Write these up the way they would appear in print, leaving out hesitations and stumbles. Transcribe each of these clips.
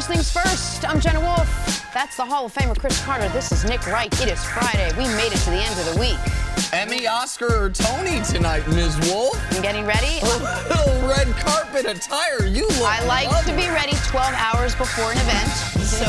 First things first, I'm Jenna Wolfe. That's the Hall of Famer Cris Carter. This is Nick Wright. It is Friday. We made it to the end of the week. Emmy, Oscar, or Tony tonight, Ms. Wolfe. I'm getting ready. A little red carpet attire. You look I like lovely. to be ready 12 hours before an event. So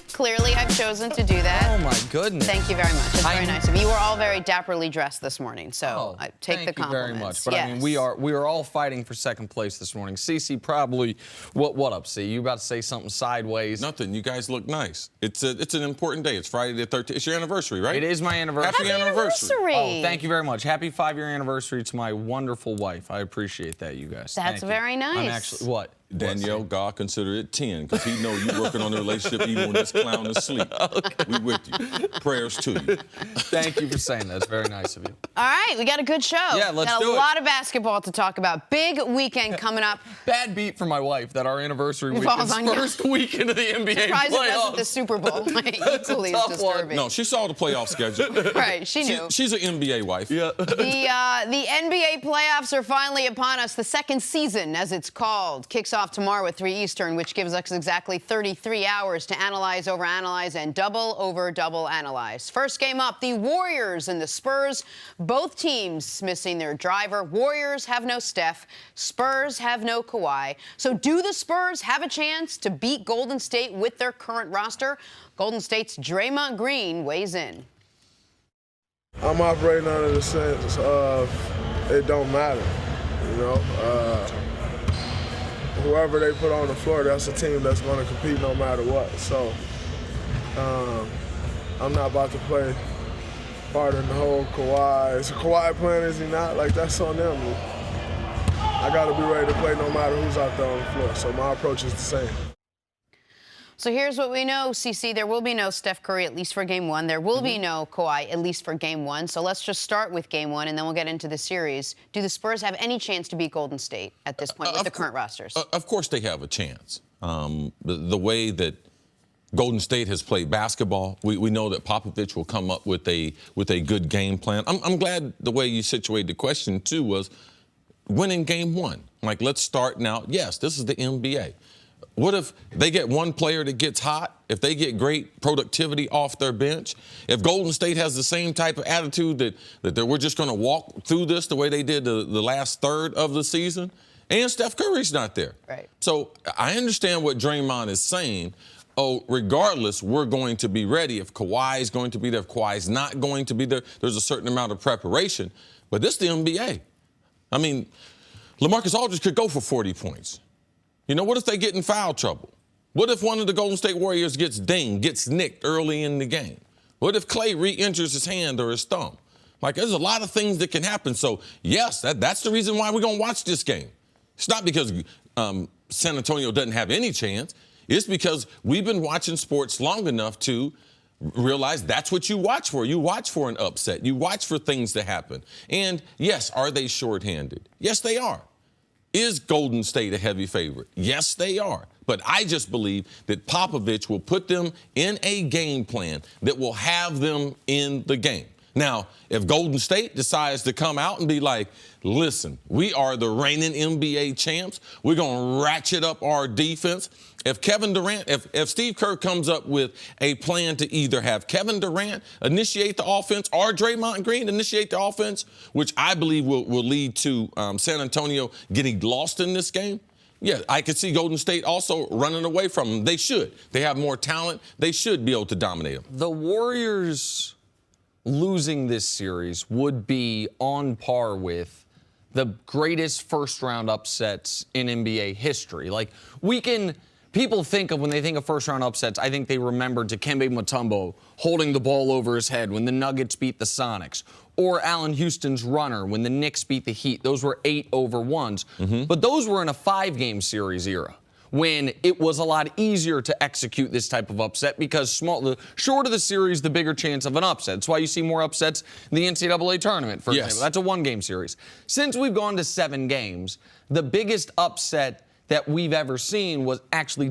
clearly I've chosen to do that. Oh, my goodness. Thank you very much. It's very nice of you. You were all very dapperly dressed this morning, so I take the compliments. Thank you very much. But yes. I mean, we are all fighting for second place this morning. Cece, probably, what up, C? You about to say something sideways? Nothing. You guys look nice. It's an important day. It's Friday the 13th. It's your anniversary, right? It is my anniversary. Happy anniversary. Oh, thank you very much. Happy 5-year anniversary to my wonderful wife. I appreciate that, you guys. That's very nice. I'm actually, what? Danielle, God consider it 10, because he know you working on the relationship even when this clown is asleep. Okay. We with you. Prayers to you. Thank you for saying that. It's very nice of you. All right, we got a good show. Yeah, let's do it. Got a lot of basketball to talk about. Big weekend coming up. Bad beat for my wife that our anniversary week Falls is on you. first weekend of the NBA Surprised playoffs. it wasn't the Super Bowl. Like, That's a equally tough as disturbing. one. No, she saw the playoff schedule. Right, she knew. She's an NBA wife. Yeah. The NBA playoffs are finally upon us. The second season, as it's called, kicks off tomorrow at 3 Eastern, which gives us exactly 33 hours to analyze, overanalyze, and double analyze. First game up, the Warriors and the Spurs. Both teams missing their driver. Warriors have no Steph. Spurs have no Kawhi. So do the Spurs have a chance to beat Golden State with their current roster? Golden State's Draymond Green weighs in. I'm operating under the sense of it don't matter, you know. Whoever they put on the floor, that's a team that's going to compete no matter what. So I'm not about to play part in the whole Kawhi. Is Kawhi playing? Is he not? Like, that's on them. I got to be ready to play no matter who's out there on the floor. So my approach is the same. So here's what we know, CC. There will be no Steph Curry, at least for Game 1. There will be no Kawhi, at least for Game 1. So let's just start with Game 1, and then we'll get into the series. Do the Spurs have any chance to beat Golden State at this point with the current rosters? Of course they have a chance. The way that Golden State has played basketball, we know that Popovich will come up with a good game plan. I'm glad the way you situated the question, too, was winning Game 1. Like, let's start now. Yes, this is the NBA. What if they get one player that gets hot, if they get great productivity off their bench, if Golden State has the same type of attitude that we're just going to walk through this the way they did the last third of the season, and Steph Curry's not there. Right. So I understand what Draymond is saying. Oh, regardless, we're going to be ready. If Kawhi is going to be there, if Kawhi's not going to be there, there's a certain amount of preparation. But this is the NBA. I mean, LaMarcus Aldridge could go for 40 points. You know, what if they get in foul trouble? What if one of the Golden State Warriors gets dinged, gets nicked early in the game? What if Clay re-injures his hand or his thumb? Like, there's a lot of things that can happen. So, yes, that's the reason why we're going to watch this game. It's not because San Antonio doesn't have any chance. It's because we've been watching sports long enough to realize that's what you watch for. You watch for an upset. You watch for things to happen. And, yes, are they shorthanded? Yes, they are. Is Golden State a heavy favorite? Yes, they are. But I just believe that Popovich will put them in a game plan that will have them in the game. Now, if Golden State decides to come out and be like, listen, we are the reigning NBA champs, we're going to ratchet up our defense. If Kevin Durant, if Steve Kerr comes up with a plan to either have Kevin Durant initiate the offense or Draymond Green initiate the offense, which I believe will lead to San Antonio getting lost in this game, yeah, I could see Golden State also running away from them. They should. They have more talent. They should be able to dominate them. The Warriors losing this series would be on par with the greatest first-round upsets in NBA history. Like, people think of, when they think of first-round upsets, I think they remember Dikembe Mutombo holding the ball over his head when the Nuggets beat the Sonics, or Allen Houston's runner when the Knicks beat the Heat. Those were 8-over-1s. But those were in a 5-game series era, when it was a lot easier to execute this type of upset because the shorter the series, the bigger chance of an upset. That's why you see more upsets in the NCAA tournament, for example. That's a 1-game series. Since we've gone to 7 games, the biggest upset that we've ever seen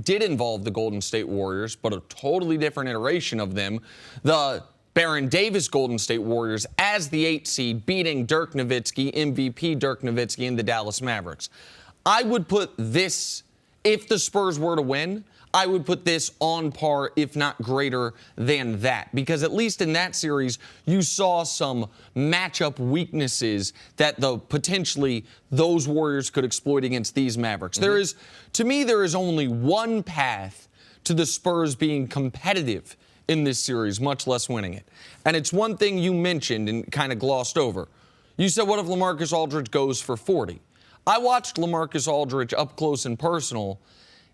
did involve the Golden State Warriors, but a totally different iteration of them. The Baron Davis Golden State Warriors as the 8 seed, beating Dirk Nowitzki, MVP Dirk Nowitzki, and the Dallas Mavericks. I would put this, if the Spurs were to win, I would put this on par, if not greater than that. Because at least in that series, you saw some matchup weaknesses that potentially those Warriors could exploit against these Mavericks. To me, there is only one path to the Spurs being competitive in this series, much less winning it. And it's one thing you mentioned and kind of glossed over. You said, what if LaMarcus Aldridge goes for 40? I watched LaMarcus Aldridge up close and personal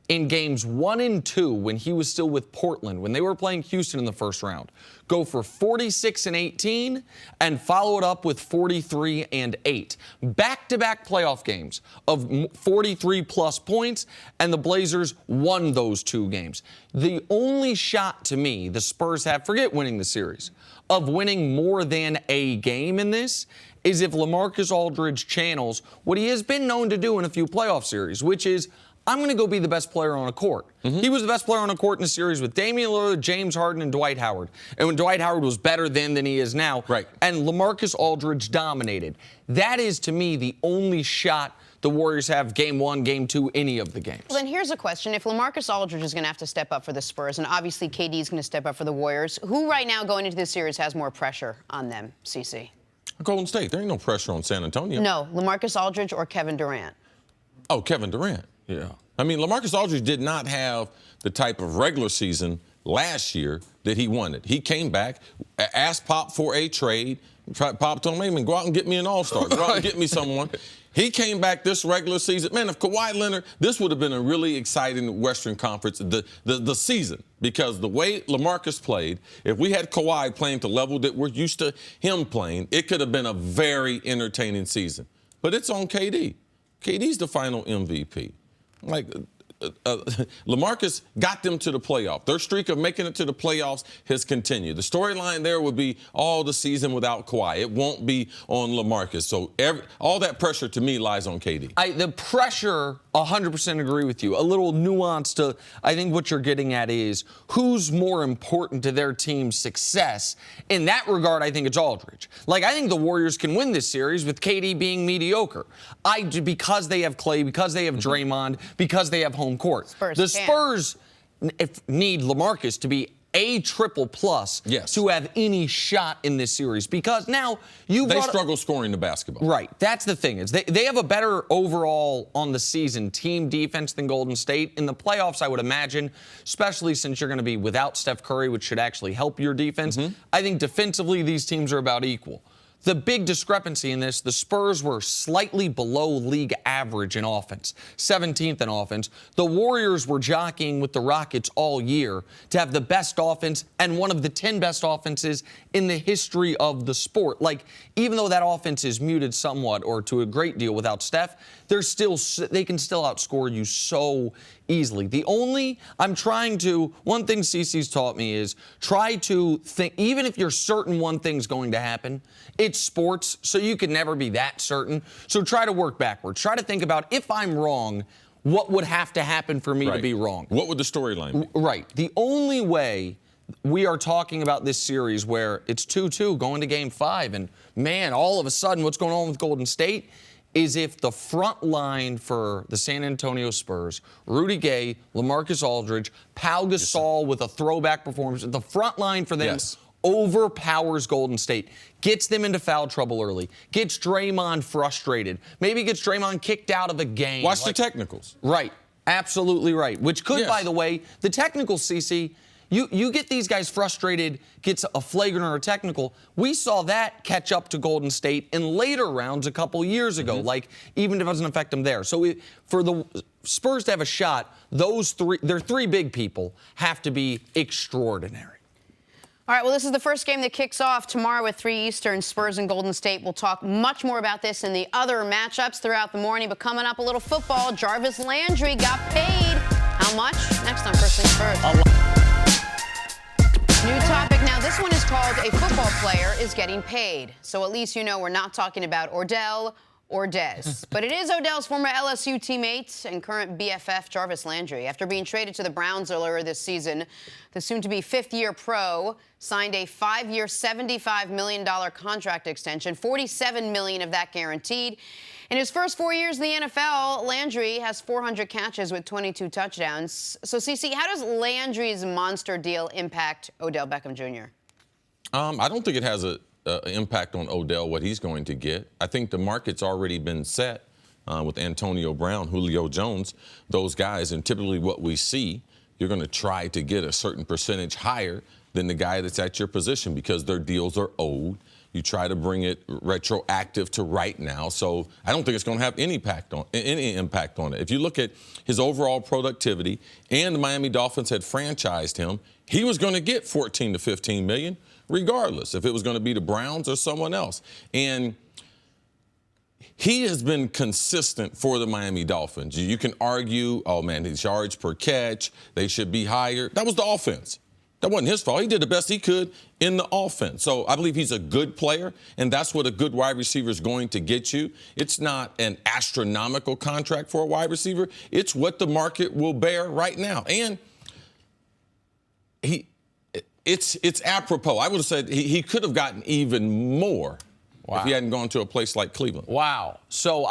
in games 1 and 2 when he was still with Portland, when they were playing Houston in the first round, go for 46 and 18 and follow it up with 43 and 8. Back-to-back playoff games of 43-plus points, and the Blazers won those 2 games. The only shot to me the Spurs have, forget winning the series, of winning more than a game in this is if LaMarcus Aldridge channels what he has been known to do in a few playoff series, which is, I'm going to go be the best player on a court. He was the best player on a court in a series with Damian Lillard, James Harden, and Dwight Howard. And when Dwight Howard was better then than he is now. Right. And LaMarcus Aldridge dominated. That is, to me, the only shot the Warriors have game 1, game 2, any of the games. Well, then here's a question. If LaMarcus Aldridge is going to have to step up for the Spurs, and obviously KD is going to step up for the Warriors, who right now going into this series has more pressure on them, CC? Golden State. There ain't no pressure on San Antonio. No, LaMarcus Aldridge or Kevin Durant? Oh, Kevin Durant. Yeah. I mean, LaMarcus Aldridge did not have the type of regular season last year that he wanted. He came back, asked Pop for a trade. Pop told him, hey, man, go out and get me an all-star. Go out and get me someone. He came back this regular season. Man, if Kawhi Leonard, this would have been a really exciting Western Conference, the season, because the way LaMarcus played, if we had Kawhi playing to the level that we're used to him playing, it could have been a very entertaining season. But it's on KD. KD's the final MVP. Like, LaMarcus got them to the playoff. Their streak of making it to the playoffs has continued. The storyline there would be all the season without Kawhi. It won't be on LaMarcus. So all that pressure to me lies on KD. The pressure, 100% agree with you. A little nuance to, I think what you're getting at is who's more important to their team's success. In that regard, I think it's Aldridge. Like, I think the Warriors can win this series with KD being mediocre. Because they have Clay, because they have Draymond, because they have home court. The Spurs need LaMarcus to be a triple-plus to have any shot in this series, because now they struggle scoring the basketball. Right. That's the thing. Is they have a better overall on the season team defense than Golden State. In the playoffs, I would imagine, especially since you're going to be without Steph Curry, which should actually help your defense. I think defensively these teams are about equal. The big discrepancy in this, the Spurs were slightly below league average in offense, 17th in offense. The Warriors were jockeying with the Rockets all year to have the best offense and one of the 10 best offenses in the history of the sport. Like, even though that offense is muted somewhat or to a great deal without Steph, they can still outscore you so easily. One thing CC's taught me is try to think, even if you're certain one thing's going to happen, it's sports, so you can never be that certain. So try to work backwards. Try to think about, if I'm wrong, what would have to happen for me to be wrong? What would the storyline be? Right. The only way we are talking about this series where it's 2-2 going to Game 5, and, man, all of a sudden what's going on with Golden State is if the front line for the San Antonio Spurs, Rudy Gay, LaMarcus Aldridge, Pau Gasol with a throwback performance, the front line for them overpowers Golden State, gets them into foul trouble early, gets Draymond frustrated, maybe gets Draymond kicked out of a game. Watch the technicals. Right. Absolutely right. Which could, by the way, the technicals, CC, you get these guys frustrated, gets a flagrant or a technical. We saw that catch up to Golden State in later rounds a couple years ago. Like, even if it doesn't affect them there. So for the Spurs to have a shot, their 3 big people have to be extraordinary. All right, well, this is the first game that kicks off tomorrow at 3 Eastern, Spurs and Golden State. We'll talk much more about this in the other matchups throughout the morning. But coming up, a little football. Jarvis Landry got paid. How much? Next on First Things First. New topic. Now, this one is called A Football Player is Getting Paid. So at least you know we're not talking about Odell or Dez. But it is Odell's former LSU teammate and current BFF, Jarvis Landry. After being traded to the Browns earlier this season, the soon-to-be fifth-year pro signed a 5-year, $75 million contract extension, $47 million of that guaranteed. In his first 4 years in the NFL, Landry has 400 catches with 22 touchdowns. So, CC, how does Landry's monster deal impact Odell Beckham Jr.? I don't think it has an impact on Odell, what he's going to get. I think the market's already been set with Antonio Brown, Julio Jones, those guys. And typically what we see, you're going to try to get a certain percentage higher than the guy that's at your position because their deals are owed. You try to bring it retroactive to right now. So I don't think it's going to have any impact on it. If you look at his overall productivity, and the Miami Dolphins had franchised him, he was going to get 14 to 15 million regardless if it was going to be the Browns or someone else. And he has been consistent for the Miami Dolphins. You can argue, oh, man, his yards per catch, they should be higher. That was the offense. That wasn't his fault. He did the best he could in the offense. So I believe he's a good player, and that's what a good wide receiver is going to get you. It's not an astronomical contract for a wide receiver. It's what the market will bear right now. And it's apropos. I would have said he could have gotten even more if he hadn't gone to a place like Cleveland. Wow. So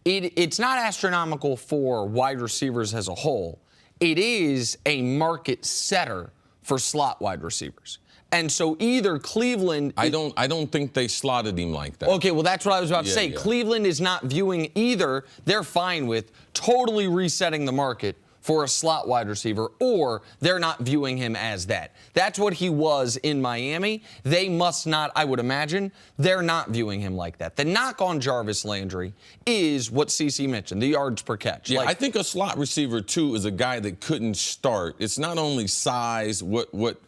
it's not astronomical for wide receivers as a whole. It is a market setter for slot wide receivers. And so either Cleveland... I don't think they slotted him like that. Okay, well, that's what I was about to say. Yeah. Cleveland is not viewing either. They're fine with totally resetting the market for a slot wide receiver, or they're not viewing him as that. That's what he was in Miami. They must not, I would imagine, they're not viewing him like that. The knock on Jarvis Landry is what CC mentioned, the yards per catch. Yeah, I think a slot receiver, too, is a guy that couldn't start. It's not only size, what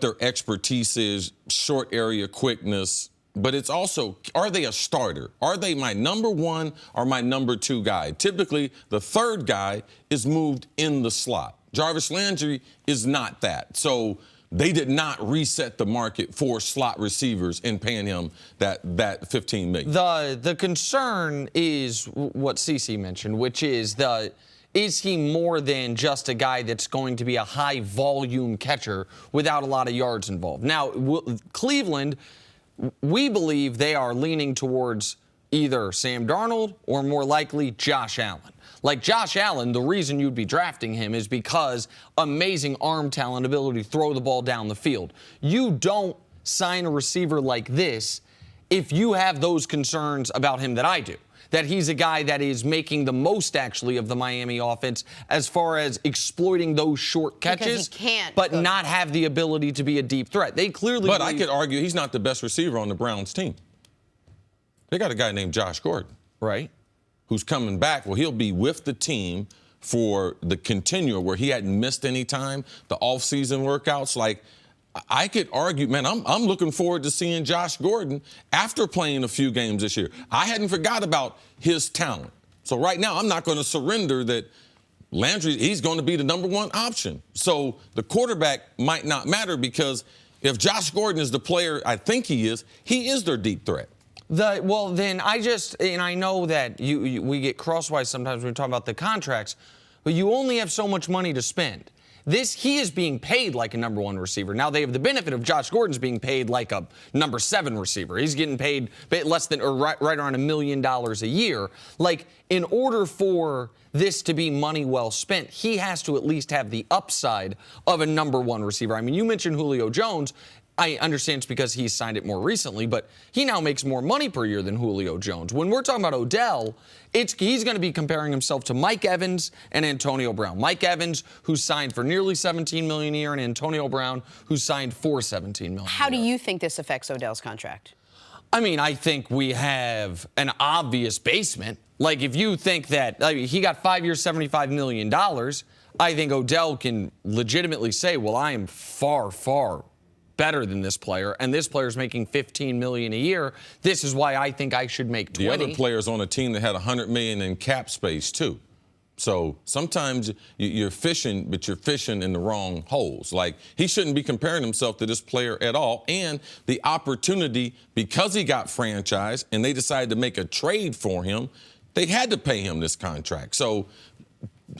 their expertise is, short area quickness, but it's also, are they a starter? Are they my number one or my number two guy? Typically, the third guy is moved in the slot. Jarvis Landry is not that. So they did not reset the market for slot receivers in paying him that $15 million. The concern is what CC mentioned, which is is he more than just a guy that's going to be a high-volume catcher without a lot of yards involved? Now, Cleveland, we believe they are leaning towards either Sam Darnold or more likely Josh Allen. Like Josh Allen, the reason you'd be drafting him is because amazing arm talent, ability to throw the ball down the field. You don't sign a receiver like this if you have those concerns about him that I do. That he's a guy that is making the most, actually, of the Miami offense as far as exploiting those short catches, because he can't, but not have the ability to be a deep threat. They clearly. But I could argue he's not the best receiver on the Browns team. They got a guy named Josh Gordon, right, who's coming back. Well, he'll be with the team for the continuum where he hadn't missed any time, the off-season workouts. Like, I could argue, man, I'm looking forward to seeing Josh Gordon after playing a few games this year. I hadn't forgot about his talent. So right now, I'm not going to surrender that Landry, he's going to be the number one option. So the quarterback might not matter because if Josh Gordon is the player I think he is their deep threat. Well, then I know that we get crosswise sometimes when we talk about the contracts, but you only have so much money to spend. He is being paid like a number one receiver. Now, they have the benefit of Josh Gordon's being paid like a number 7 receiver. He's getting paid less than, or right around $1 million a year. Like, in order for this to be money well spent, he has to at least have the upside of a number one receiver. I mean, you mentioned Julio Jones. I understand it's because he's signed it more recently, but he now makes more money per year than Julio Jones. When we're talking about Odell, he's going to be comparing himself to Mike Evans and Antonio Brown. Mike Evans, who signed for nearly $17 million a year, and Antonio Brown, who signed for $17 million. How do you think this affects Odell's contract? I mean, I think we have an obvious basement. Like, if you think that he got 5 years, $75 million, I think Odell can legitimately say, well, I am far, far better than this player, and this player's making $15 million a year. This is why I think I should make $20. The other players on a team that had $100 million in cap space too. So sometimes you're fishing, but you're fishing in the wrong holes. Like, he shouldn't be comparing himself to this player at all. And the opportunity, because he got franchised and they decided to make a trade for him, they had to pay him this contract. So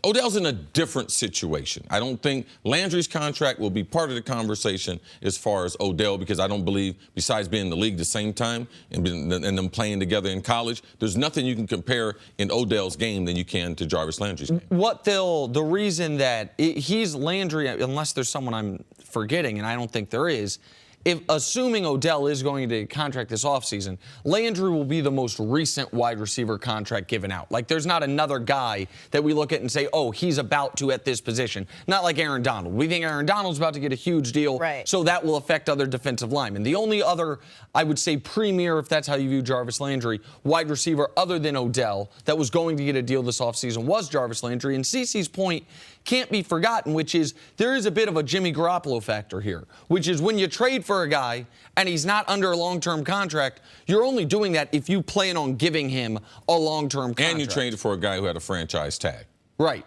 Odell's in a different situation. I don't think Landry's contract will be part of the conversation as far as Odell, because I don't believe, besides being in the league the same time and them playing together in college, there's nothing you can compare in Odell's game than you can to Jarvis Landry's game. The reason that he's Landry, unless there's someone I'm forgetting, and I don't think there is, assuming Odell is going to contract this offseason, Landry will be the most recent wide receiver contract given out. Like, there's not another guy that we look at and say, oh, he's about to at this position. Not like Aaron Donald. We think Aaron Donald's about to get a huge deal, right, so that will affect other defensive linemen. The only other, I would say, premier, if that's how you view Jarvis Landry, wide receiver other than Odell that was going to get a deal this offseason was Jarvis Landry. And CeCe's point can't be forgotten, which is there is a bit of a Jimmy Garoppolo factor here, which is when you trade for a guy and he's not under a long-term contract, you're only doing that if you plan on giving him a long-term contract. And you traded for a guy who had a franchise tag. Right,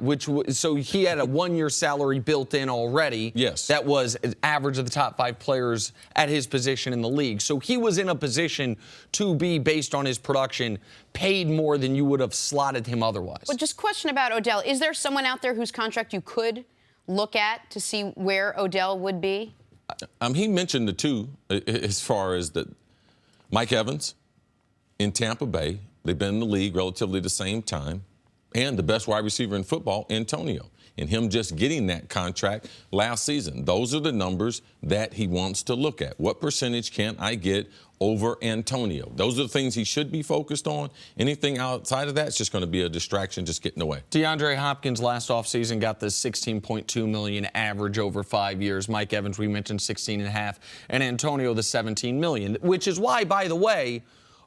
so he had a one-year salary built in already. Yes. That was an average of the top 5 players at his position in the league. So he was in a position to be, based on his production, paid more than you would have slotted him otherwise. But just question about Odell. Is there someone out there whose contract you could look at to see where Odell would be? He mentioned the two as far as Mike Evans in Tampa Bay. They've been in the league relatively the same time. And the best wide receiver in football, Antonio, and him just getting that contract last season. Those are the numbers that he wants to look at. What percentage can I get over Antonio? Those are the things he should be focused on. Anything outside of that is just going to be a distraction, just getting away. Deandre Hopkins last offseason got the $16.2 million average over 5 years. Mike Evans, we mentioned, $16.5, and Antonio the $17 million, which is why, by the way,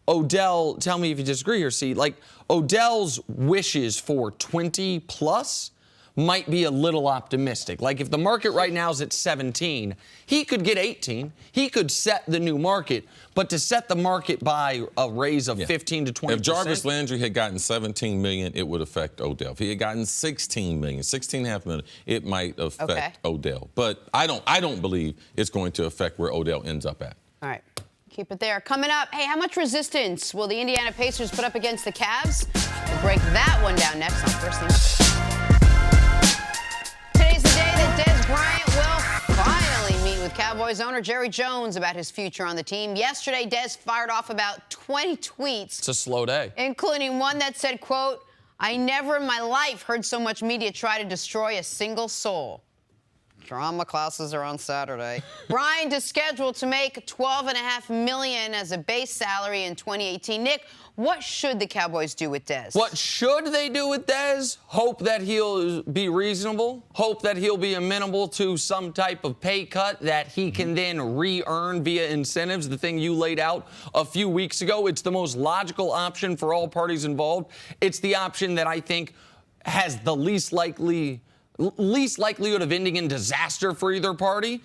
Odell, tell me if you disagree here, C. Like, Odell's wishes for 20-plus might be a little optimistic. Like, if the market right now is at 17, he could get 18. He could set the new market. But to set the market by a raise of 15 to 20%. If Jarvis Landry had gotten $17 million, it would affect Odell. If he had gotten $16 million, $16.5 million, it might affect Odell. But I don't believe it's going to affect where Odell ends up at. All right. Keep it there. Coming up, hey, how much resistance will the Indiana Pacers put up against the Cavs? We'll break that one down next on First Thing. Today's the day that Dez Bryant will finally meet with Cowboys owner Jerry Jones about his future on the team. Yesterday, Dez fired off about 20 tweets. It's a slow day. Including one that said, quote, "I never in my life heard so much media try to destroy a single soul." Drama classes are on Saturday. Bryant is scheduled to make $12.5 million as a base salary in 2018. Nick, what should the Cowboys do with Dez? What should they do with Dez? Hope that he'll be reasonable. Hope that he'll be amenable to some type of pay cut that he can then re-earn via incentives, the thing you laid out a few weeks ago. It's the most logical option for all parties involved. It's the option that I think has the least likelihood of ending in disaster for either party.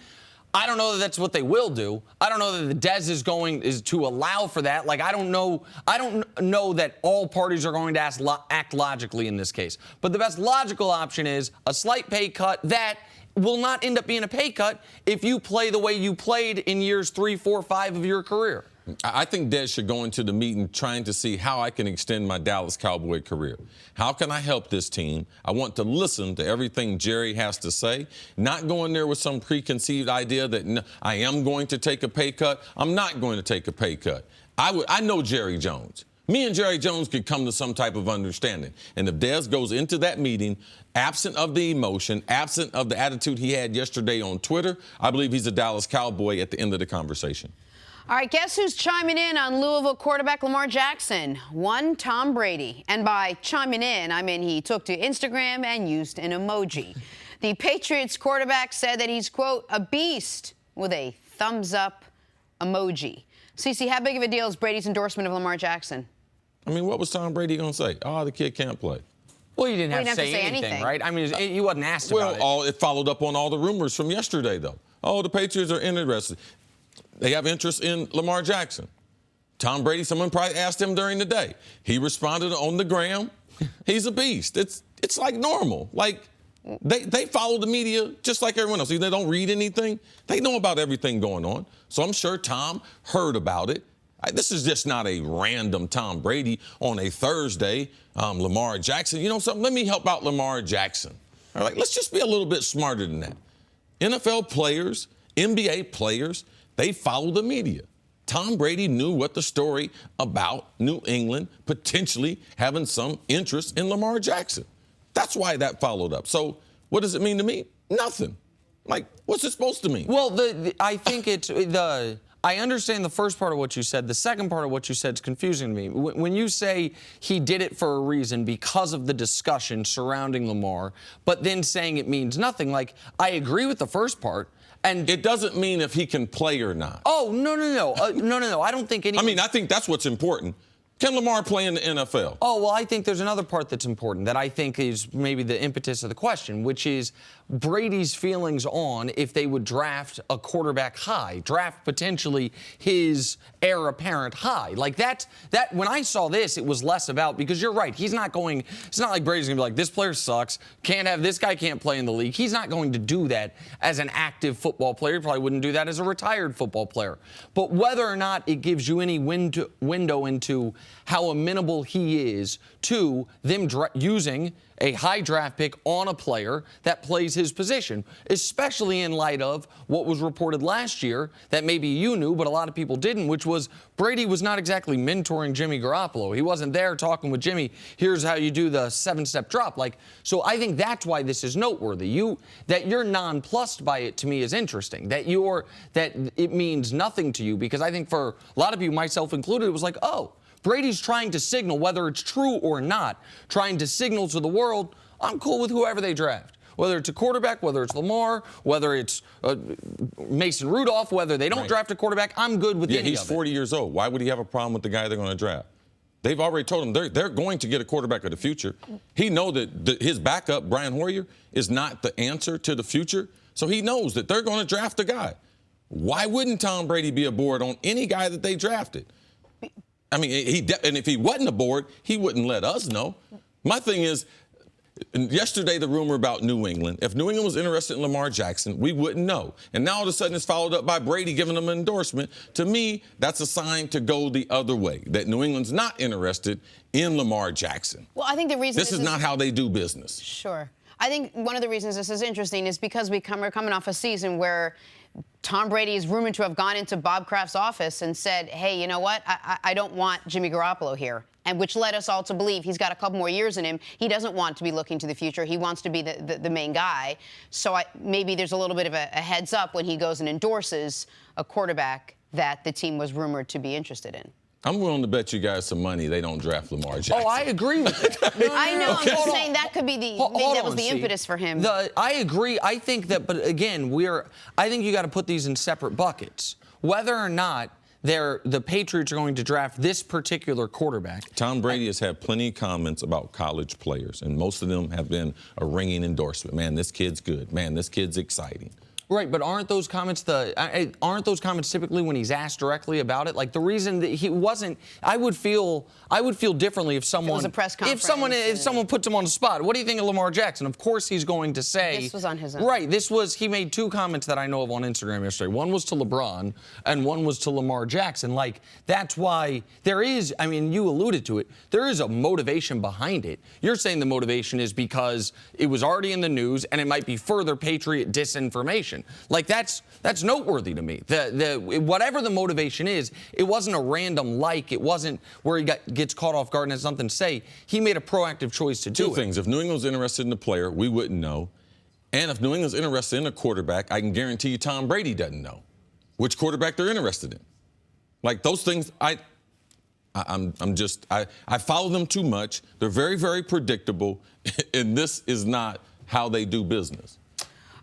I don't know that that's what they will do. I don't know that the Dez is to allow for that. Like, I don't know that all parties are going to act logically in this case. But the best logical option is a slight pay cut that will not end up being a pay cut if you play the way you played in years 3, 4, 5 of your career. I think Dez should go into the meeting trying to see how I can extend my Dallas Cowboy career. How can I help this team? I want to listen to everything Jerry has to say, not go in there with some preconceived idea that I am going to take a pay cut. I'm not going to take a pay cut. I know Jerry Jones. Me and Jerry Jones could come to some type of understanding. And if Dez goes into that meeting, absent of the emotion, absent of the attitude he had yesterday on Twitter, I believe he's a Dallas Cowboy at the end of the conversation. All right, guess who's chiming in on Louisville quarterback Lamar Jackson? One, Tom Brady. And by chiming in, I mean he took to Instagram and used an emoji. The Patriots quarterback said that he's, quote, a beast with a thumbs-up emoji. CeCe, how big of a deal is Brady's endorsement of Lamar Jackson? I mean, what was Tom Brady going to say? Oh, the kid can't play. Well, you didn't have to say anything, right? I mean, he wasn't asked about it. Well, it followed up on all the rumors from yesterday, though. Oh, the Patriots are interested. They have interest in Lamar Jackson. Tom Brady, someone probably asked him during the day. He responded on the gram. He's a beast. It's it's like normal. Like, they follow the media just like everyone else. They don't read anything. They know about everything going on. So I'm sure Tom heard about it. This is just not a random Tom Brady on a Thursday. Lamar Jackson. You know something? Let me help out Lamar Jackson. All right, let's just be a little bit smarter than that. NFL players, NBA players, they follow the media. Tom Brady knew what the story about New England potentially having some interest in Lamar Jackson. That's why that followed up. So what does it mean to me? Nothing. Like, what's it supposed to mean? Well, I think it's I understand the first part of what you said. The second part of what you said is confusing to me. When you say he did it for a reason because of the discussion surrounding Lamar, but then saying it means nothing, like, I agree with the first part. And it doesn't mean if he can play or not. Oh, no. No. I don't think any. I mean, I think that's what's important. Can Lamar play in the NFL? Oh, well, I think there's another part that's important that I think is maybe the impetus of the question, which is Brady's feelings on if they would draft a quarterback high, draft potentially his heir apparent high. Like that when I saw this, it was less about, because you're right, it's not like Brady's going to be like, this player sucks, this guy can't play in the league. He's not going to do that as an active football player. He probably wouldn't do that as a retired football player. But whether or not it gives you any window into how amenable he is to them using a high draft pick on a player that plays his position, especially in light of what was reported last year that maybe you knew, but a lot of people didn't, which was Brady was not exactly mentoring Jimmy Garoppolo. He wasn't there talking with Jimmy, here's how you do the 7-step drop. So I think that's why this is noteworthy. That you're nonplussed by it, to me, is interesting. That it means nothing to you, because I think for a lot of you, myself included, it was like, oh, Brady's trying to signal, whether it's true or not, trying to signal to the world, I'm cool with whoever they draft. Whether it's a quarterback, whether it's Lamar, whether it's Mason Rudolph, whether they don't draft a quarterback, I'm good with any of it. Yeah, he's 40 years old. Why would he have a problem with the guy they're going to draft? They've already told him they're going to get a quarterback of the future. He knows that his backup, Brian Hoyer, is not the answer to the future. So he knows that they're going to draft a guy. Why wouldn't Tom Brady be aboard on any guy that they drafted? I mean, and if he wasn't aboard, he wouldn't let us know. My thing is, yesterday the rumor about New England, if New England was interested in Lamar Jackson, we wouldn't know. And now all of a sudden it's followed up by Brady giving them an endorsement. To me, that's a sign to go the other way, that New England's not interested in Lamar Jackson. Well, I think the reason this is not how they do business. Sure. I think one of the reasons this is interesting is because we're coming off a season where Tom Brady is rumored to have gone into Bob Kraft's office and said, hey, you know what? I don't want Jimmy Garoppolo here, and which led us all to believe he's got a couple more years in him. He doesn't want to be looking to the future. He wants to be the main guy. So maybe there's a little bit of a heads up when he goes and endorses a quarterback that the team was rumored to be interested in. I'm willing to bet you guys some money they don't draft Lamar Jackson. Oh, I agree with it. I know. Okay. I'm just saying that could be maybe that was the impetus for him. I agree. I think that, but again, I think you got to put these in separate buckets. Whether or not the Patriots are going to draft this particular quarterback. Tom Brady has had plenty of comments about college players, and most of them have been a ringing endorsement. Man, this kid's good. Man, this kid's exciting. Right, but aren't those comments typically when he's asked directly about it? Like the reason that he wasn't, I would feel differently if someone, it was a press conference, if someone puts him on the spot. What do you think of Lamar Jackson? Of course, he's going to say this was on his own. Right, he made 2 comments that I know of on Instagram yesterday. One was to LeBron, and one was to Lamar Jackson. Like that's why there is. I mean, you alluded to it. There is a motivation behind it. You're saying the motivation is because it was already in the news, and it might be further Patriot disinformation. Like that's noteworthy to me. Whatever the motivation is, it wasn't a random like. It wasn't where he gets caught off guard and has something to say. He made a proactive choice to do it. 2 things. If New England's interested in the player, we wouldn't know. And if New England's interested in a quarterback, I can guarantee you Tom Brady doesn't know which quarterback they're interested in. Like those things, I follow them too much. They're very, very predictable, and this is not how they do business.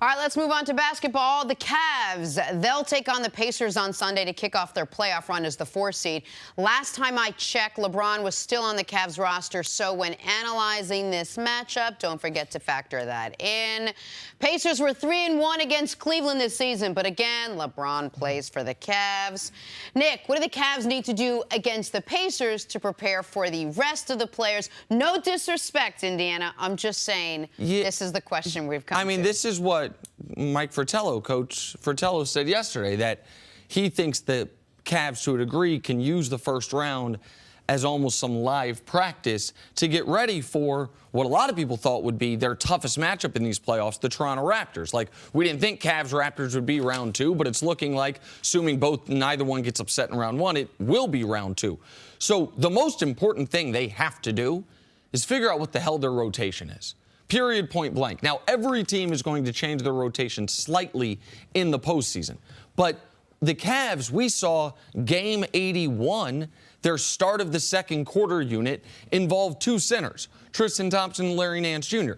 All right, let's move on to basketball. The Cavs, they'll take on the Pacers on Sunday to kick off their playoff run as the 4 seed. Last time I checked, LeBron was still on the Cavs roster, so when analyzing this matchup, don't forget to factor that in. Pacers were 3-1 against Cleveland this season, but again, LeBron plays for the Cavs. Nick, what do the Cavs need to do against the Pacers to prepare for the rest of the players? No disrespect, Indiana. I'm just saying this is the question we've come to. I mean, this is what Mike Fratello, Coach Fratello, said yesterday, that he thinks the Cavs, to a degree, can use the first round as almost some live practice to get ready for what a lot of people thought would be their toughest matchup in these playoffs, the Toronto Raptors. Like, we didn't think Cavs-Raptors would be round 2, but it's looking like, assuming neither one gets upset in round 1, it will be round 2. So the most important thing they have to do is figure out what the hell their rotation is. Period, point blank. Now, every team is going to change their rotation slightly in the postseason. But the Cavs, we saw game 81, their start of the second quarter unit involved 2 centers, Tristan Thompson and Larry Nance Jr.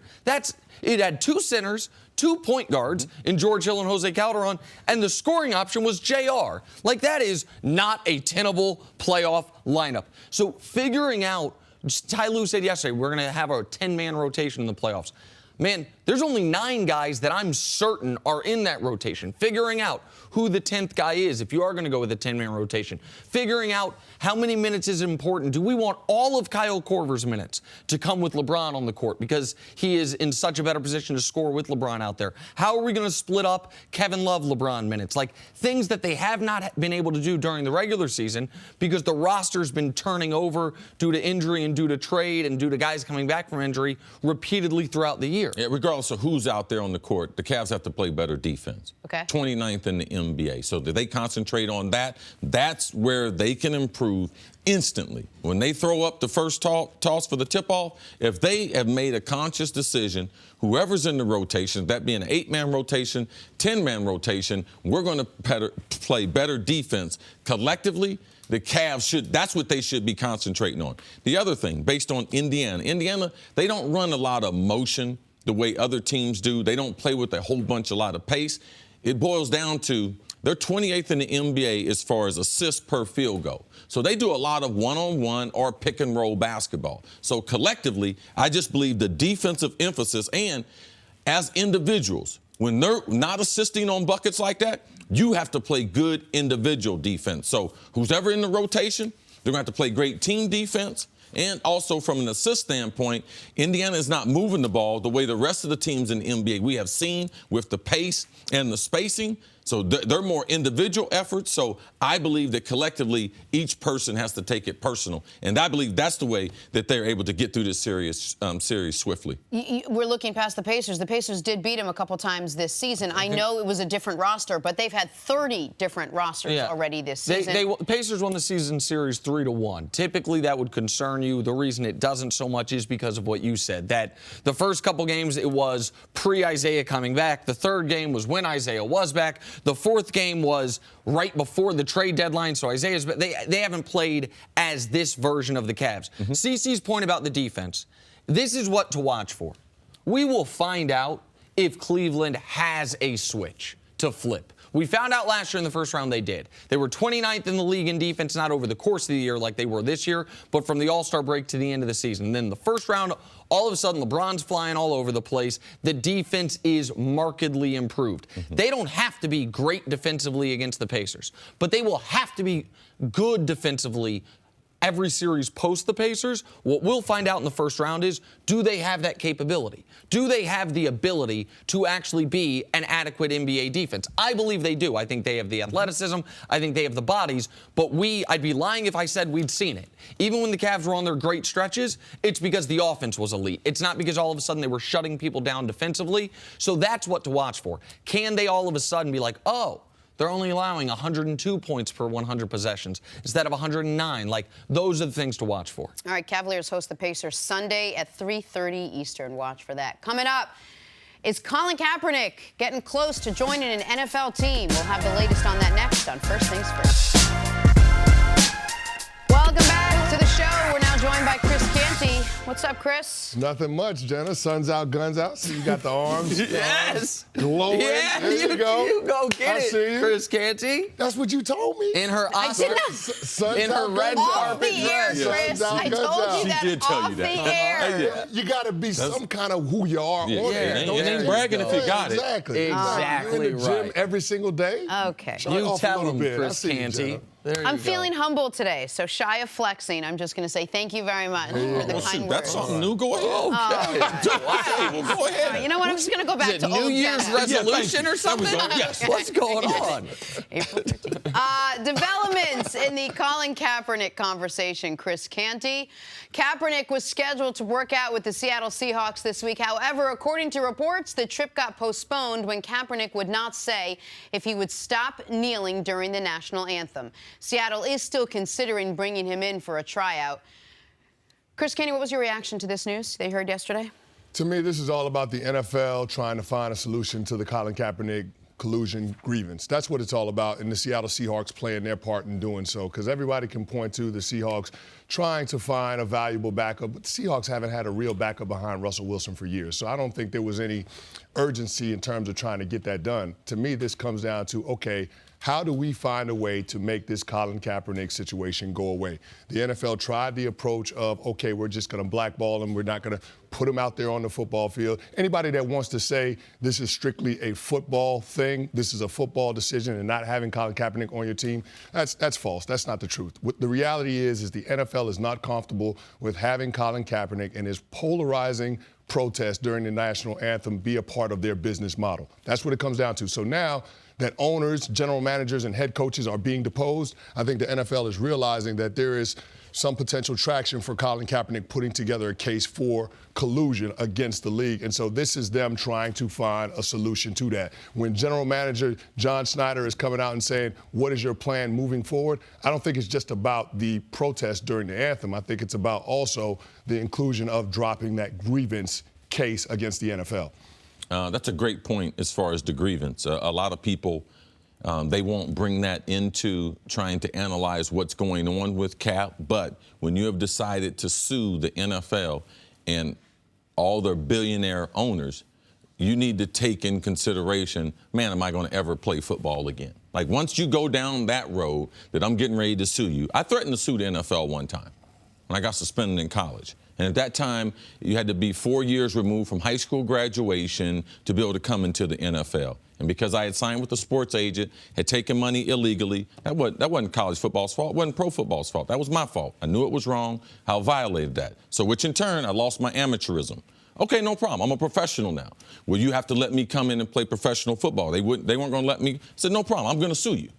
It had 2 centers, 2 point guards in George Hill and Jose Calderon, and the scoring option was JR. Like, that is not a tenable playoff lineup. So figuring out, Ty Lue said yesterday, we're going to have a 10-man rotation in the playoffs. Man, there's only 9 guys that I'm certain are in that rotation. Figuring out who the 10th guy is, if you are going to go with a 10-man rotation. Figuring out how many minutes is important. Do we want all of Kyle Korver's minutes to come with LeBron on the court because he is in such a better position to score with LeBron out there? How are we going to split up Kevin Love LeBron minutes? Like, things that they have not been able to do during the regular season because the roster's been turning over due to injury and due to trade and due to guys coming back from injury repeatedly throughout the year. Yeah, regardless of who's out there on the court, the Cavs have to play better defense. Okay. 29th in the NBA. So that they concentrate on that, that's where they can improve instantly. When they throw up the first toss for the tip-off, if they have made a conscious decision, whoever's in the rotation, that being an 8-man rotation, 10-man rotation, we're going to play better defense collectively. The Cavs that's what they should be concentrating on. The other thing, based on Indiana, they don't run a lot of motion the way other teams do. They don't play with a lot of pace. It boils down to they're 28th in the NBA as far as assists per field goal. So they do a lot of one-on-one or pick-and-roll basketball. So collectively, I just believe the defensive emphasis, and as individuals, when they're not assisting on buckets like that, you have to play good individual defense. So who's ever in the rotation, they're going to have to play great team defense. And also from an assist standpoint, Indiana is not moving the ball the way the rest of the teams in the NBA we have seen with the pace and the spacing. So they're more individual efforts. So I believe that collectively each person has to take it personal. And I believe that's the way that they're able to get through this series swiftly. We're looking past the Pacers. The Pacers did beat them a couple times this season. I know it was a different roster, but they've had 30 different rosters already this season. Pacers won the season series 3-1. Typically, that would concern you. The reason it doesn't so much is because of what you said, that the first couple games, it was pre-Isaiah coming back. The third game was when Isaiah was back. The fourth game was right before the trade deadline, so they haven't played as this version of the Cavs. CeCe's point about the defense, this is what to watch for. We will find out if Cleveland has a switch to flip. We found out last year in the first round they did. They were 29th in the league in defense, not over the course of the year like they were this year, but from the All-Star break to the end of the season. And then the first round, all of a sudden, LeBron's flying all over the place. The defense is markedly improved. They don't have to be great defensively against the Pacers, but they will have to be good defensively every series post the Pacers. What we'll find out in the first round is, do they have that capability? Do they have the ability to actually be an adequate NBA defense? I believe they do. I think they have the athleticism. I think they have the bodies. But I'd be lying if I said we'd seen it. Even when the Cavs were on their great stretches, it's because the offense was elite. It's not because all of a sudden they were shutting people down defensively. So that's what to watch for. Can they all of a sudden be like, oh, they're only allowing 102 points per 100 possessions instead of 109. Like, those are the things to watch for. All right, Cavaliers host the Pacers Sunday at 3:30 Eastern. Watch for that. Coming up, is Colin Kaepernick getting close to joining an NFL team? We'll have the latest on that next on First Things First. Welcome back to the show. We're now joined by Cris. What's up, Chris? Nothing much, Jenna. Sun's out, guns out. See, you got the arms. Yes. Glowing. Yeah, there you go. You go get I it, see you. Chris Canty. That's what you told me. In her I did not. Sun's in her out, red guns out. Off the air, dress. Chris. Yeah. I Guns told out. you She that did tell off you the that. air. Yeah. You got to be some kind of who you are Yeah, on yeah, there. it Don't ain't you? bragging if you got it. Exactly. Exactly You're in the gym right. every single day. Okay. Shut You off a tell little him, bit. I Chris see you, Canty. Jenna. There you I'm go. feeling humble today, so shy of flexing. I'm just going to say thank you very much for the Well, kind shoot, words. that's something new. Go ahead. Okay. Well, go ahead. You know what? I'm just going to go back Is to it New old Year's Jenna. resolution or something? There we go. Yes. What's going on? April 13th. Developments in the Colin Kaepernick conversation, Chris Canty. Kaepernick was scheduled to work out with the Seattle Seahawks this week. However, according to reports, the trip got postponed when Kaepernick would not say if he would stop kneeling during the national anthem. Seattle is still considering bringing him in for a tryout. Chris Canty, what was your reaction to this news they heard yesterday? To me, this is all about the NFL trying to find a solution to the Colin Kaepernick collusion grievance. That's what it's all about, and the Seattle Seahawks playing their part in doing so, because everybody can point to the Seahawks trying to find a valuable backup, but the Seahawks haven't had a real backup behind Russell Wilson for years, so I don't think there was any urgency in terms of trying to get that done. To me, this comes down to, okay, how do we find a way to make this Colin Kaepernick situation go away? The NFL tried the approach of, okay, we're just going to blackball him. We're not going to put him out there on the football field. Anybody that wants to say this is strictly a football thing, this is a football decision, and not having Colin Kaepernick on your team, that's false. That's not the truth. What the reality is the NFL is not comfortable with having Colin Kaepernick and his polarizing protest during the national anthem be a part of their business model. That's what it comes down to. So now that owners, general managers, and head coaches are being deposed, I think the NFL is realizing that there is some potential traction for Colin Kaepernick putting together a case for collusion against the league. And so this is them trying to find a solution to that. When general manager John Snyder is coming out and saying, what is your plan moving forward? I don't think it's just about the protest during the anthem. I think it's about also the inclusion of dropping that grievance case against the NFL. That's a great point as far as the grievance. A lot of people, they won't bring that into trying to analyze what's going on with Cap. But when you have decided to sue the NFL and all their billionaire owners, you need to take in consideration, man, am I going to ever play football again? Like, once you go down that road that I'm getting ready to sue you, I threatened to sue the NFL one time when I got suspended in college. And at that time, you had to be 4 years removed from high school graduation to be able to come into the NFL. And because I had signed with a sports agent, had taken money illegally, that wasn't college football's fault. It wasn't pro football's fault. That was my fault. I knew it was wrong. I violated that. So which in turn, I lost my amateurism. Okay, no problem. I'm a professional now. Well, you have to let me come in and play professional football. They weren't going to let me. I said, no problem. I'm going to sue you.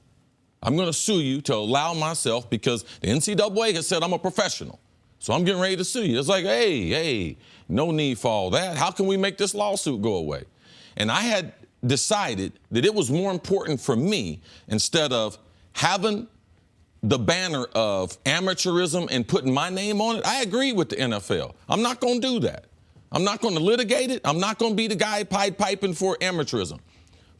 I'm going to sue you to allow myself, because the NCAA has said I'm a professional. So I'm getting ready to sue you. It's like, hey, no need for all that. How can we make this lawsuit go away? And I had decided that it was more important for me, instead of having the banner of amateurism and putting my name on it. I agree with the NFL. I'm not going to do that. I'm not going to litigate it. I'm not going to be the guy Pied Piping for amateurism.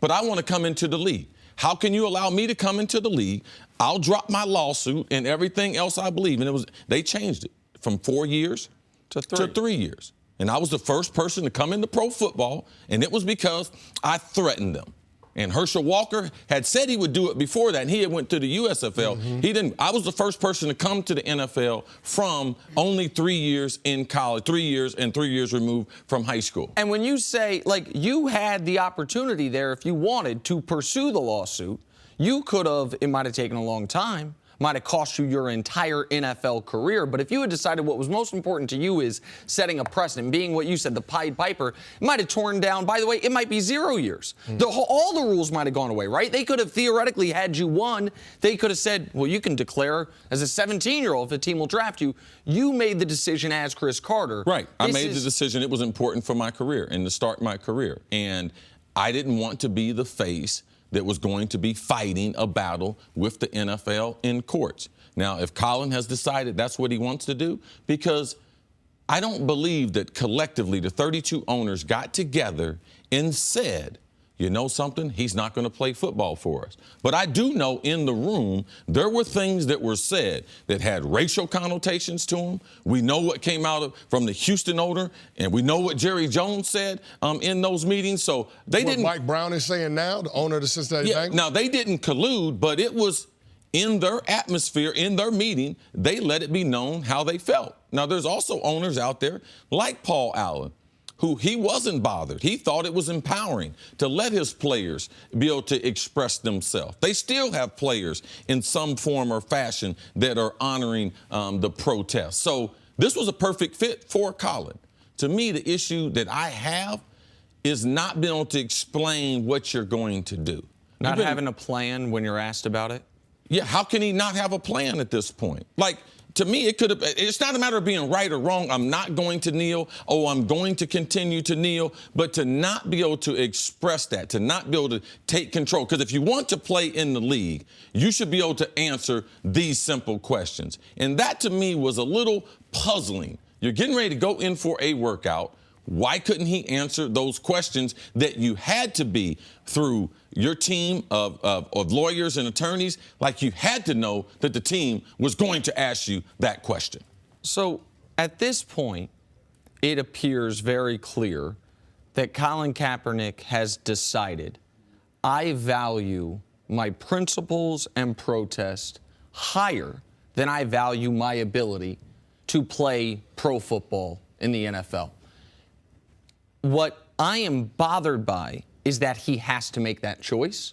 But I want to come into the league. How can you allow me to come into the league? I'll drop my lawsuit and everything else I believe. And they changed it from 4 years to 3 years. And I was the first person to come into pro football, and it was because I threatened them. And Herschel Walker had said he would do it before that, and he had went to the USFL. He didn't. I was the first person to come to the NFL from only 3 years in college, 3 years and 3 years removed from high school. And when you say, like, you had the opportunity there, if you wanted to pursue the lawsuit, you could have, it might have taken a long time, might have cost you your entire NFL career. But if you had decided what was most important to you is setting a precedent, being what you said, the Pied Piper, it might have torn down, by the way, it might be 0 years. All the rules might have gone away, right? They could have theoretically had you won. They could have said, well, you can declare as a 17-year-old if a team will draft you. You made the decision as Cris Carter. Right. I made the decision. It was important for my career and to start my career. And I didn't want to be the face that was going to be fighting a battle with the NFL in courts. Now, if Colin has decided that's what he wants to do, because I don't believe that collectively the 32 owners got together and said you know something? He's not going to play football for us. But I do know in the room there were things that were said that had racial connotations to them. We know what came out from the Houston owner, and we know what Jerry Jones said in those meetings. So they didn't. What Mike Brown is saying now, the owner of the Cincinnati Bengals? Now, they didn't collude, but it was in their atmosphere, in their meeting, they let it be known how they felt. Now, there's also owners out there like Paul Allen, who he wasn't bothered. He thought it was empowering to let his players be able to express themselves. They still have players in some form or fashion that are honoring the protest. So this was a perfect fit for Colin. To me, the issue that I have is not being able to explain what you're going to do. Not having a plan when you're asked about it? Yeah, how can he not have a plan at this point? Like, to me, it's not a matter of being right or wrong. I'm not going to kneel. Oh, I'm going to continue to kneel. But to not be able to express that, to not be able to take control. Because if you want to play in the league, you should be able to answer these simple questions. And that, to me, was a little puzzling. You're getting ready to go in for a workout. Why couldn't he answer those questions that you had to be through your team of lawyers and attorneys? Like, you had to know that the team was going to ask you that question. So at this point, it appears very clear that Colin Kaepernick has decided, I value my principles and protest higher than I value my ability to play pro football in the NFL. What I am bothered by is that he has to make that choice.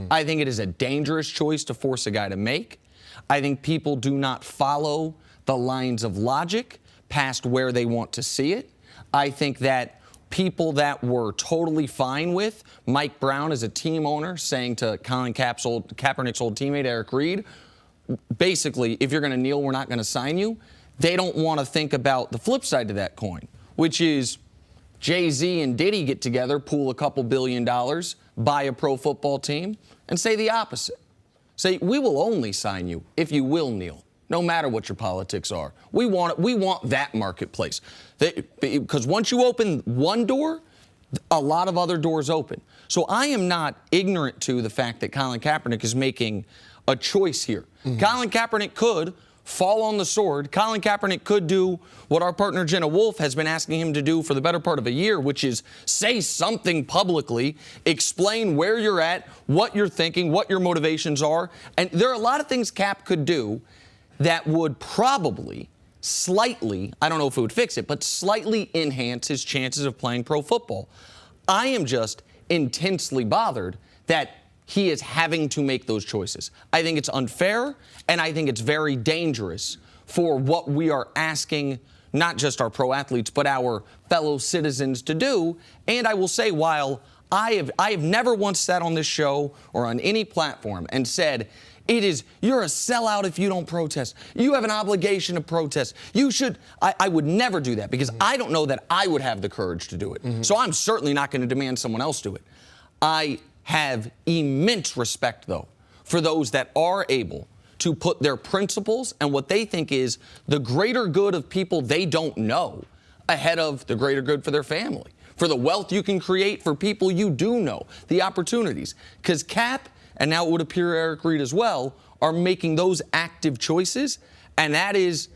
I think it is a dangerous choice to force a guy to make. I think people do not follow the lines of logic past where they want to see it. I think that people that were totally fine with Mike Brown as a team owner saying to Colin Kaepernick's old teammate Eric Reed, basically, if you're going to kneel, we're not going to sign you. They don't want to think about the flip side to that coin, which is Jay-Z and Diddy get together, pool a couple $1 billion, buy a pro football team, and say the opposite. Say, we will only sign you if you will kneel, no matter what your politics are. We want that marketplace. Because once you open one door, a lot of other doors open. So I am not ignorant to the fact that Colin Kaepernick is making a choice here. Colin Kaepernick could fall on the sword. Colin Kaepernick could do what our partner Jenna Wolfe has been asking him to do for the better part of a year, which is say something publicly, explain where you're at, what you're thinking, what your motivations are. And there are a lot of things Cap could do that would probably slightly, I don't know if it would fix it, but slightly enhance his chances of playing pro football. I am just intensely bothered that he is having to make those choices. I think it's unfair, and I think it's very dangerous for what we are asking not just our pro athletes, but our fellow citizens to do. And I will say, while I have never once sat on this show or on any platform and said, you're a sellout if you don't protest. You have an obligation to protest. You should. I would never do that because I don't know that I would have the courage to do it. So I'm certainly not going to demand someone else do it. I have immense respect, though, for those that are able to put their principles and what they think is the greater good of people they don't know ahead of the greater good for their family, for the wealth you can create for people you do know, the opportunities. Because Cap, and now it would appear Eric Reed as well, are making those active choices, and that is,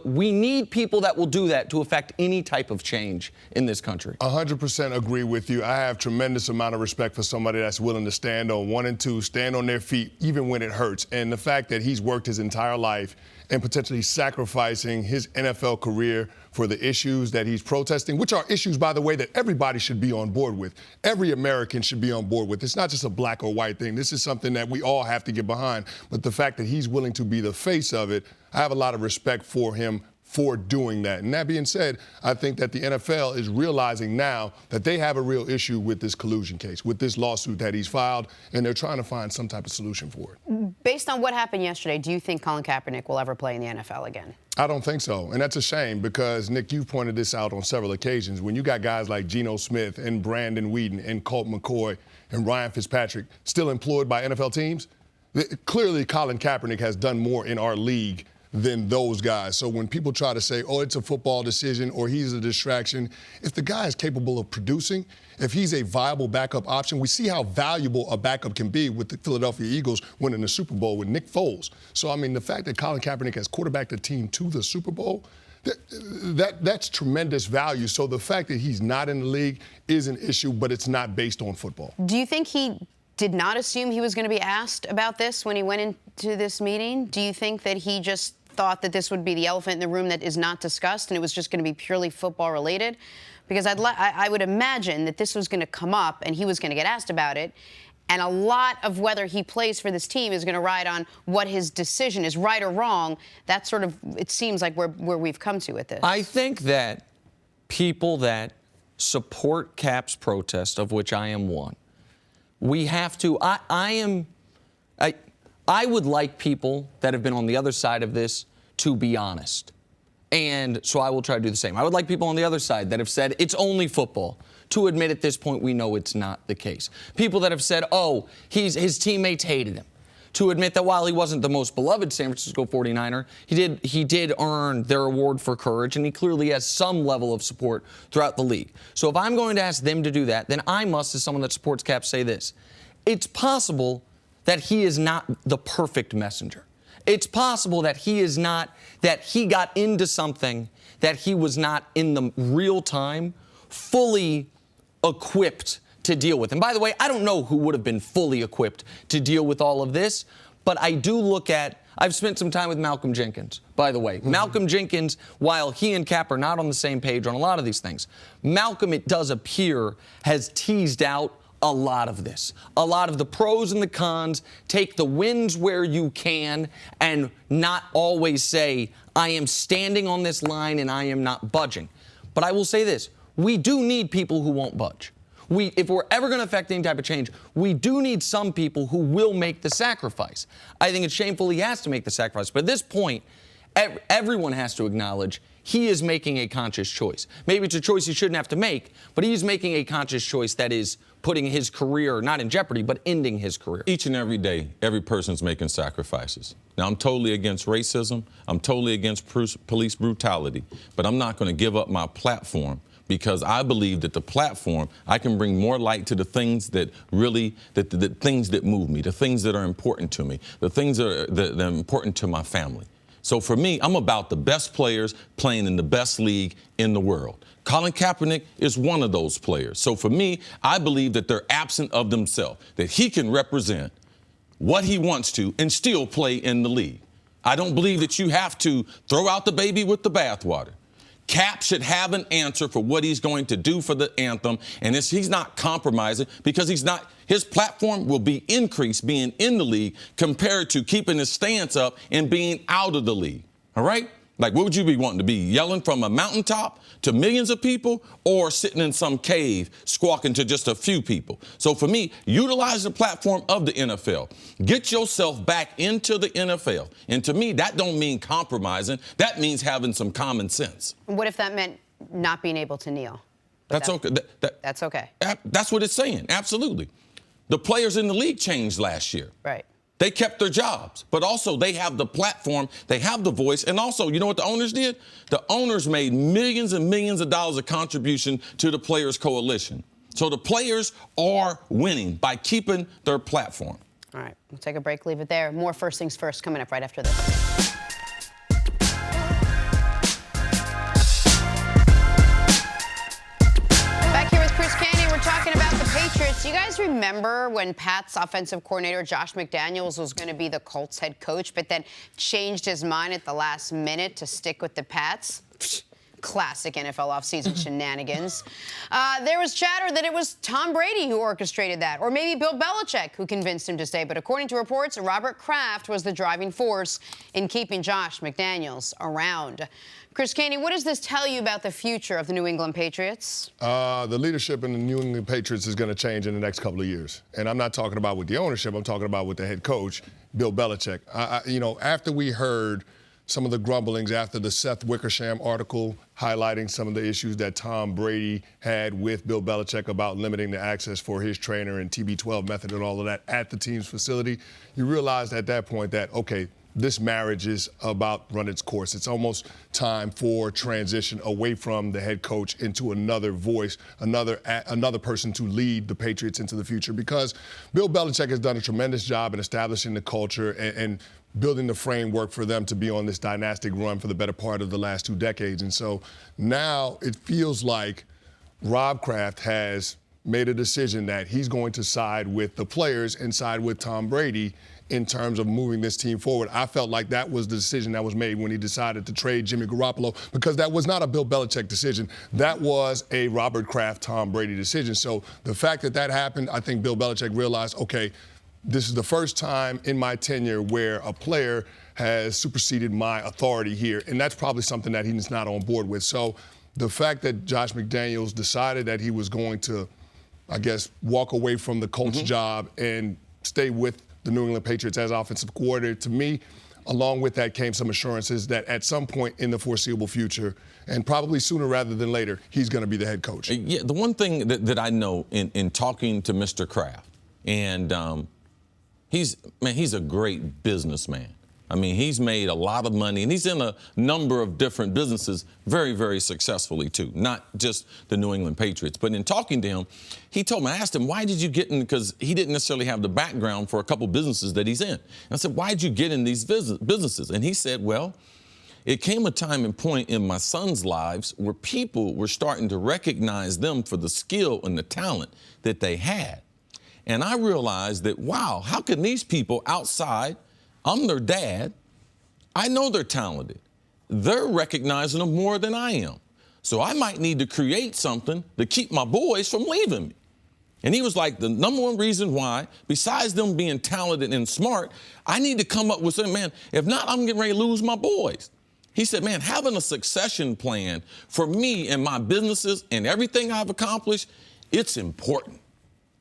we need people that will do that to affect any type of change in this country. 100% agree with you. I have tremendous amount of respect for somebody that's willing to stand on one and two, stand on their feet, even when it hurts. And the fact that he's worked his entire life and potentially sacrificing his NFL career for the issues that he's protesting, which are issues, by the way, that everybody should be on board with. Every American should be on board with. It's not just a black or white thing. This is something that we all have to get behind. But the fact that he's willing to be the face of it, I have a lot of respect for him for doing that. And that being said, I think that the NFL is realizing now that they have a real issue with this collusion case, with this lawsuit that he's filed, and they're trying to find some type of solution for it. Based on what happened yesterday, do you think Colin Kaepernick will ever play in the NFL again? I don't think so. And that's a shame because, Nick, you've pointed this out on several occasions. When you got guys like Geno Smith and Brandon Whedon and Colt McCoy and Ryan Fitzpatrick still employed by NFL teams, clearly Colin Kaepernick has done more in our league than those guys. So when people try to say, oh, it's a football decision or he's a distraction, if the guy is capable of producing, if he's a viable backup option, we see how valuable a backup can be with the Philadelphia Eagles winning the Super Bowl with Nick Foles. So, I mean, the fact that Colin Kaepernick has quarterbacked the team to the Super Bowl, that's tremendous value. So the fact that he's not in the league is an issue, but it's not based on football. Do you think he did not assume he was going to be asked about this when he went into this meeting? Do you think that he just thought that this would be the elephant in the room that is not discussed and it was just going to be purely football related? Because I would imagine that this was going to come up and he was going to get asked about it. And a lot of whether he plays for this team is going to ride on what his decision is, right or wrong. That's sort of, it seems like where we've come to with this. I think that people that support Cap's protest, of which I am one, we have to, I would like people that have been on the other side of this to be honest. And so I will try to do the same. I would like people on the other side that have said it's only football to admit at this point we know it's not the case. People that have said, oh, his teammates hated him, to admit that while he wasn't the most beloved San Francisco 49er, he did earn their award for courage, and he clearly has some level of support throughout the league. So if I'm going to ask them to do that, then I must, as someone that supports Cap, say this. It's possible that he is not the perfect messenger. It's possible that he is not, that he got into something that he was not in the real time fully equipped to deal with. And by the way, I don't know who would have been fully equipped to deal with all of this, but I do look at, I've spent some time with Malcolm Jenkins, by the way. Mm-hmm. Malcolm Jenkins, while he and Cap are not on the same page on a lot of these things, Malcolm, it does appear, has teased out a lot of this. A lot of the pros and the cons, take the wins where you can and not always say, I am standing on this line and I am not budging. But I will say this, we do need people who won't budge. If we're ever going to affect any type of change, we do need some people who will make the sacrifice. I think it's shameful he has to make the sacrifice. But at this point, everyone has to acknowledge he is making a conscious choice. Maybe it's a choice he shouldn't have to make, but he's making a conscious choice that is putting his career not in jeopardy, but ending his career. Each and every day, every person's making sacrifices. Now, I'm totally against racism. I'm totally against police brutality, but I'm not going to give up my platform because I believe that the platform, I can bring more light to the things that really, the things that move me, the things that are important to me, the things that are important to my family. So for me, I'm about the best players playing in the best league in the world. Colin Kaepernick is one of those players. So for me, I believe that they're absent of themselves, that he can represent what he wants to and still play in the league. I don't believe that you have to throw out the baby with the bathwater. Cap should have an answer for what he's going to do for the anthem, and he's not compromising because his platform will be increased being in the league compared to keeping his stance up and being out of the league, all right? Like, what would you be wanting to be, yelling from a mountaintop to millions of people or sitting in some cave squawking to just a few people? So for me, utilize the platform of the NFL. Get yourself back into the NFL. And to me, that don't mean compromising. That means having some common sense. What if that meant not being able to kneel? That's okay. That's okay. That's what it's saying, absolutely. The players in the league changed last year. Right. They kept their jobs, but also they have the platform, they have the voice, and also, you know what the owners did? The owners made millions and millions of dollars of contribution to the Players Coalition. So the players are winning by keeping their platform. All right, we'll take a break, leave it there. More First Things First coming up right after this. Talking about the Patriots. You guys remember when Pat's offensive coordinator Josh McDaniels was going to be the Colts head coach, but then changed his mind at the last minute to stick with the Pats? Classic NFL offseason shenanigans. There was chatter that it was Tom Brady who orchestrated that, or maybe Bill Belichick who convinced him to stay. But according to reports, Robert Kraft was the driving force in keeping Josh McDaniels around. Cris, what does this tell you about the future of the New England Patriots? The leadership in the New England Patriots is going to change in the next couple of years. And I'm not talking about with the ownership. I'm talking about with the head coach, Bill Belichick. After we heard some of the grumblings after the Seth Wickersham article highlighting some of the issues that Tom Brady had with Bill Belichick about limiting the access for his trainer and TB12 method and all of that at the team's facility, you realized at that point that, okay, this marriage is about run its course. It's almost time for transition away from the head coach into another voice, another person to lead the Patriots into the future, because Bill Belichick has done a tremendous job in establishing the culture and building the framework for them to be on this dynastic run for the better part of the last 2 decades. And so now it feels like Rob Kraft has made a decision that he's going to side with the players and side with Tom Brady in terms of moving this team forward. I felt like that was the decision that was made when he decided to trade Jimmy Garoppolo, because that was not a Bill Belichick decision. That was a Robert Kraft, Tom Brady decision. So the fact that that happened, I think Bill Belichick realized, okay, this is the first time in my tenure where a player has superseded my authority here, and that's probably something that he's not on board with. So the fact that Josh McDaniels decided that he was going to, I guess, walk away from the Colts job and stay with the New England Patriots as offensive coordinator, to me, along with that came some assurances that at some point in the foreseeable future, and probably sooner rather than later, he's going to be the head coach. Yeah, the one thing that I know in talking to Mr. Kraft, and he's a great businessman. I mean, he's made a lot of money, and he's in a number of different businesses very, very successfully, too, not just the New England Patriots. But in talking to him, he told me, I asked him, why did you get in, because he didn't necessarily have the background for a couple businesses that he's in. And I said, why did you get in these businesses? And he said, well, it came a time and point in my son's lives where people were starting to recognize them for the skill and the talent that they had. And I realized that, wow, how can these people outside, I'm their dad, I know they're talented. They're recognizing them more than I am. So I might need to create something to keep my boys from leaving me. And he was like, the number one reason why, besides them being talented and smart, I need to come up with something, man, if not, I'm getting ready to lose my boys. He said, man, having a succession plan for me and my businesses and everything I've accomplished, it's important.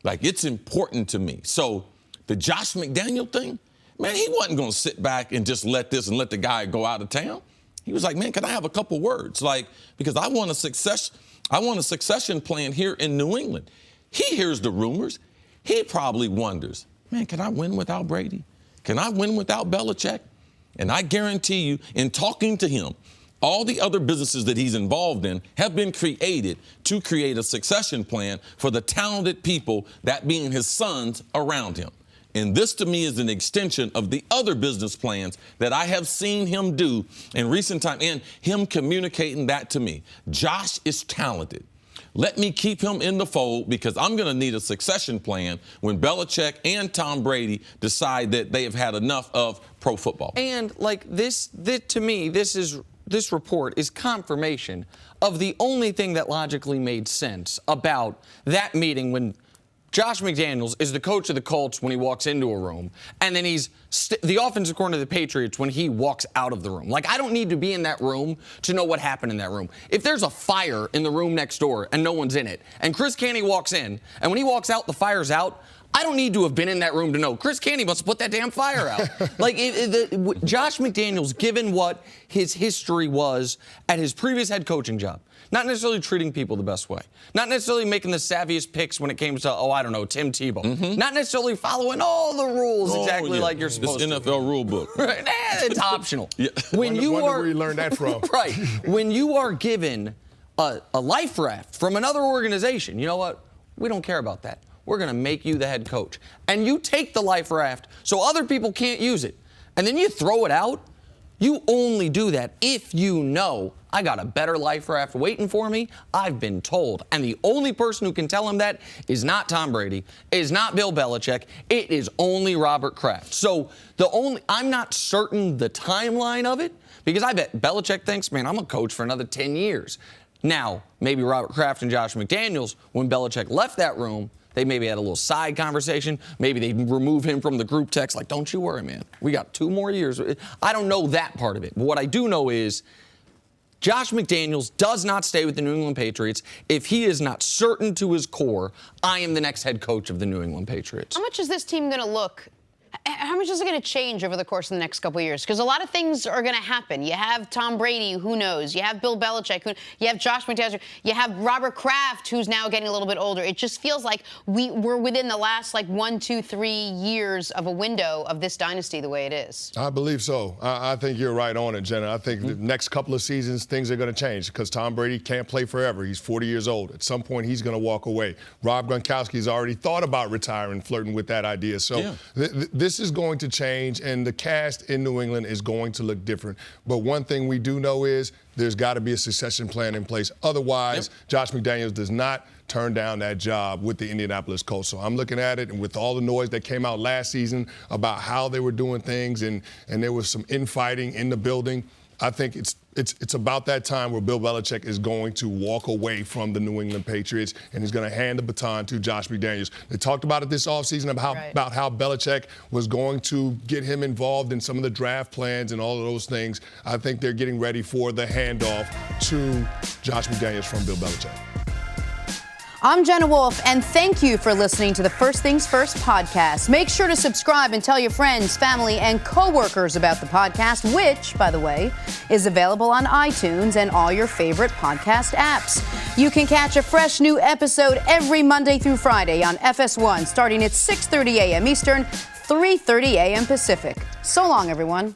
Like, it's important to me. So the Josh McDaniel thing, man, he wasn't going to sit back and just let the guy go out of town. He was like, man, can I have a couple words? Like, because I want a succession plan here in New England. He hears the rumors. He probably wonders, man, can I win without Brady? Can I win without Belichick? And I guarantee you, in talking to him, all the other businesses that he's involved in have been created to create a succession plan for the talented people, that being his sons, around him. And this, to me, is an extension of the other business plans that I have seen him do in recent time, and him communicating that to me. Josh is talented. Let me keep him in the fold, because I'm going to need a succession plan when Belichick and Tom Brady decide that they have had enough of pro football. And, like, this to me, this report is confirmation of the only thing that logically made sense about that meeting when Josh McDaniels is the coach of the Colts when he walks into a room, and then he's the offensive coordinator of the Patriots when he walks out of the room. Like, I don't need to be in that room to know what happened in that room. If there's a fire in the room next door and no one's in it, and Chris Canty walks in, and when he walks out, the fire's out, I don't need to have been in that room to know Chris Canty must have put that damn fire out. Like, Josh McDaniels, given what his history was at his previous head coaching job, not necessarily treating people the best way, not necessarily making the savviest picks when it came to, Tim Tebow, not necessarily following all the rules exactly like you're supposed to. This NFL rule book. Right. It's optional. Yeah. When you are where you learned that from. Right. When you are given a life raft from another organization, you know what? We don't care about that. We're going to make you the head coach. And you take the life raft so other people can't use it, and then you throw it out. You only do that if you know I got a better life raft waiting for me. I've been told. And the only person who can tell him that is not Tom Brady, is not Bill Belichick. It is only Robert Kraft. So I'm not certain the timeline of it, because I bet Belichick thinks, man, I'm a coach for another 10 years. Now, maybe Robert Kraft and Josh McDaniels, when Belichick left that room, they maybe had a little side conversation. Maybe they remove him from the group text, like, don't you worry, man. We got 2 more years. I don't know that part of it. But what I do know is Josh McDaniels does not stay with the New England Patriots if he is not certain to his core, I am the next head coach of the New England Patriots. How much is this team going to look How much is it going to change over the course of the next couple of years? Because a lot of things are going to happen. You have Tom Brady, who knows? You have Bill Belichick, you have Josh McDaniels, you have Robert Kraft, who's now getting a little bit older. It just feels like we're within the last 1, 2, 3 years of a window of this dynasty the way it is. I believe so. I think you're right on it, Jenna. I think the next couple of seasons, things are going to change because Tom Brady can't play forever. He's 40 years old. At some point, he's going to walk away. Rob Gronkowski's already thought about retiring, flirting with that idea. So this is going to change, and the cast in New England is going to look different. But one thing we do know is there's got to be a succession plan in place. Otherwise, Josh McDaniels does not turn down that job with the Indianapolis Colts. So I'm looking at it, and with all the noise that came out last season about how they were doing things, and there was some infighting in the building, I think it's about that time where Bill Belichick is going to walk away from the New England Patriots, and he's going to hand the baton to Josh McDaniels. They talked about it this offseason about how Belichick was going to get him involved in some of the draft plans and all of those things. I think they're getting ready for the handoff to Josh McDaniels from Bill Belichick. I'm Jenna Wolfe, and thank you for listening to the First Things First podcast. Make sure to subscribe and tell your friends, family, and coworkers about the podcast, which, by the way, is available on iTunes and all your favorite podcast apps. You can catch a fresh new episode every Monday through Friday on FS1, starting at 6:30 a.m. Eastern, 3:30 a.m. Pacific. So long, everyone.